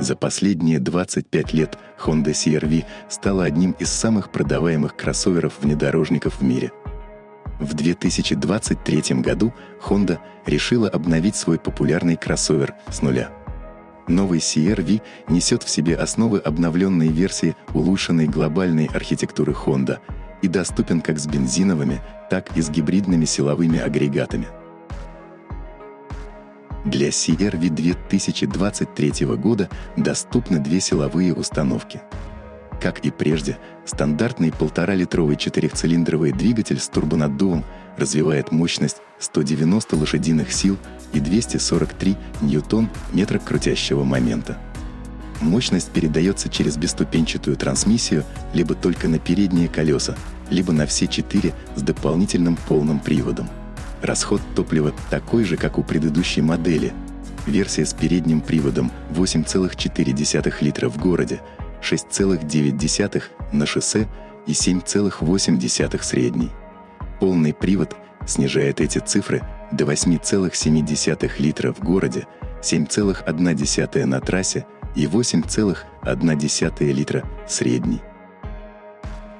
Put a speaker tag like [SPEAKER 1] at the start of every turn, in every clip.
[SPEAKER 1] За последние 25 лет Honda CR-V стала одним из самых продаваемых кроссоверов-внедорожников в мире. В 2023 году Honda решила обновить свой популярный кроссовер с нуля. Новый CR-V несет в себе основы обновленной версии улучшенной глобальной архитектуры Honda и доступен как с бензиновыми, так и с гибридными силовыми агрегатами. Для CR-V 2023 года доступны две силовые установки. Как и прежде, стандартный 1,5-литровый четырехцилиндровый двигатель с турбонаддувом развивает мощность 190 лошадиных сил и 243 ньютон-метра крутящего момента. Мощность передается через бесступенчатую трансмиссию либо только на передние колеса, либо на все четыре с дополнительным полным приводом. Расход топлива такой же, как у предыдущей модели. Версия с передним приводом 8,4 литра в городе, 6,9 на шоссе и 7,8 средний. Полный привод снижает эти цифры до 8,7 литра в городе, 7,1 на трассе и 8,1 литра средний.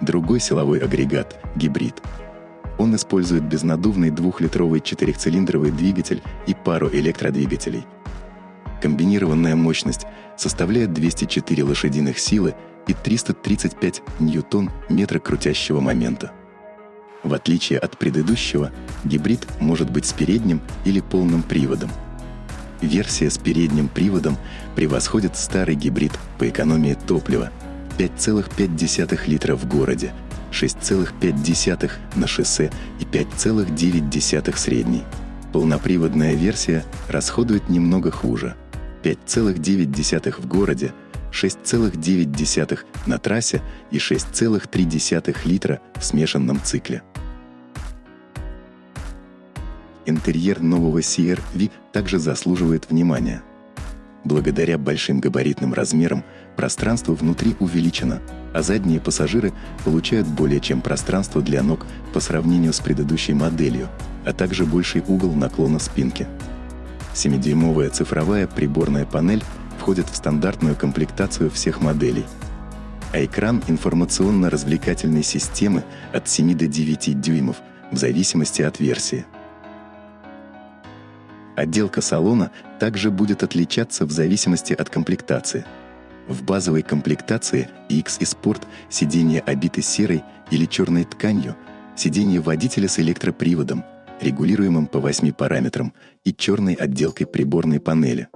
[SPEAKER 1] Другой силовой агрегат – гибрид. Он использует безнаддувный 2-литровый четырехцилиндровый двигатель и пару электродвигателей. Комбинированная мощность составляет 204 лошадиных силы и 335 ньютон-метра крутящего момента. В отличие от предыдущего, гибрид может быть с передним или полным приводом. Версия с передним приводом превосходит старый гибрид по экономии топлива – 5,5 литра в городе, 6,5 на шоссе и 5,9 средний. Полноприводная версия расходует немного хуже – 5,9 в городе, 6,9 на трассе и 6,3 литра в смешанном цикле. Интерьер нового CR-V также заслуживает внимания. Благодаря большим габаритным размерам пространство внутри увеличено, а задние пассажиры получают более чем пространство для ног по сравнению с предыдущей моделью, а также больший угол наклона спинки. 7-дюймовая цифровая приборная панель входит в стандартную комплектацию всех моделей, а экран информационно-развлекательной системы от 7 до 9 дюймов в зависимости от версии. Отделка салона также будет отличаться в зависимости от комплектации. В базовой комплектации X и Sport сиденья обиты серой или черной тканью, сиденье водителя с электроприводом, регулируемым по 8 параметрам, и черной отделкой приборной панели.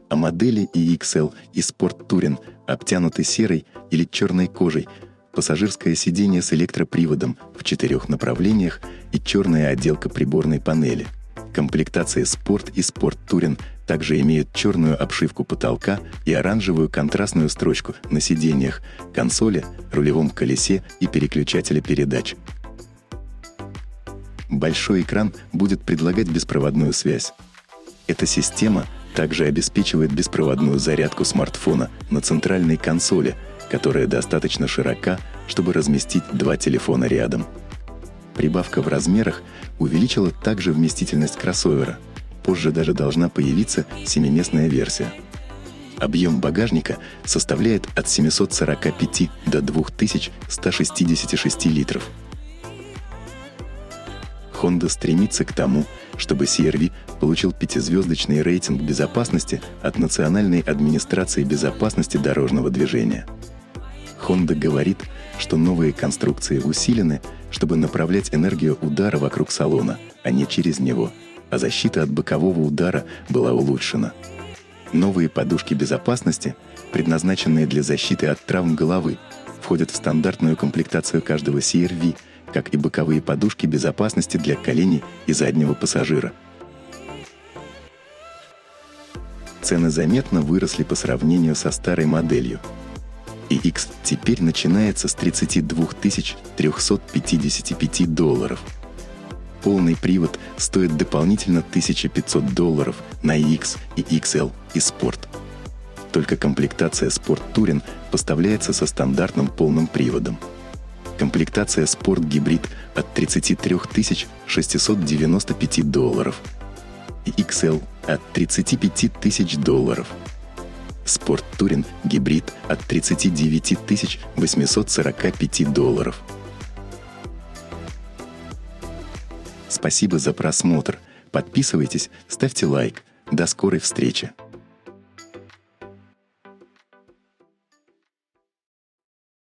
[SPEAKER 1] А модели EXL и Sport Touring обтянуты серой или черной кожей, пассажирское сиденье с электроприводом в 4 направлениях и черная отделка приборной панели. Комплектации Sport и Sport Touring также имеют черную обшивку потолка и оранжевую контрастную строчку на сиденьях, консоли, рулевом колесе и переключателе передач. Большой экран будет предлагать беспроводную связь. Эта система также обеспечивает беспроводную зарядку смартфона на центральной консоли, которая достаточно широка, чтобы разместить 2 телефона рядом. Прибавка в размерах увеличила также вместительность кроссовера. Позже даже должна появиться 7-местная версия. Объем багажника составляет от 745 до 2166 литров. Honda стремится к тому, чтобы CR-V получил 5-звездочный рейтинг безопасности от Национальной администрации безопасности дорожного движения. Honda говорит, что новые конструкции усилены, чтобы направлять энергию удара вокруг салона, а не через него, а защита от бокового удара была улучшена. Новые подушки безопасности, предназначенные для защиты от травм головы, входят в стандартную комплектацию каждого CR-V, как и боковые подушки безопасности для коленей и заднего пассажира. Цены заметно выросли по сравнению со старой моделью. EX теперь начинается с $32 355. Полный привод стоит дополнительно $1500 на EX и XL и Sport. Только комплектация Sport Touring поставляется со стандартным полным приводом. Комплектация Sport Hybrid от $33 695 и XL от $35 000. Sport Touring гибрид от $39 845. Спасибо за просмотр. Подписывайтесь, ставьте лайк. До скорой встречи.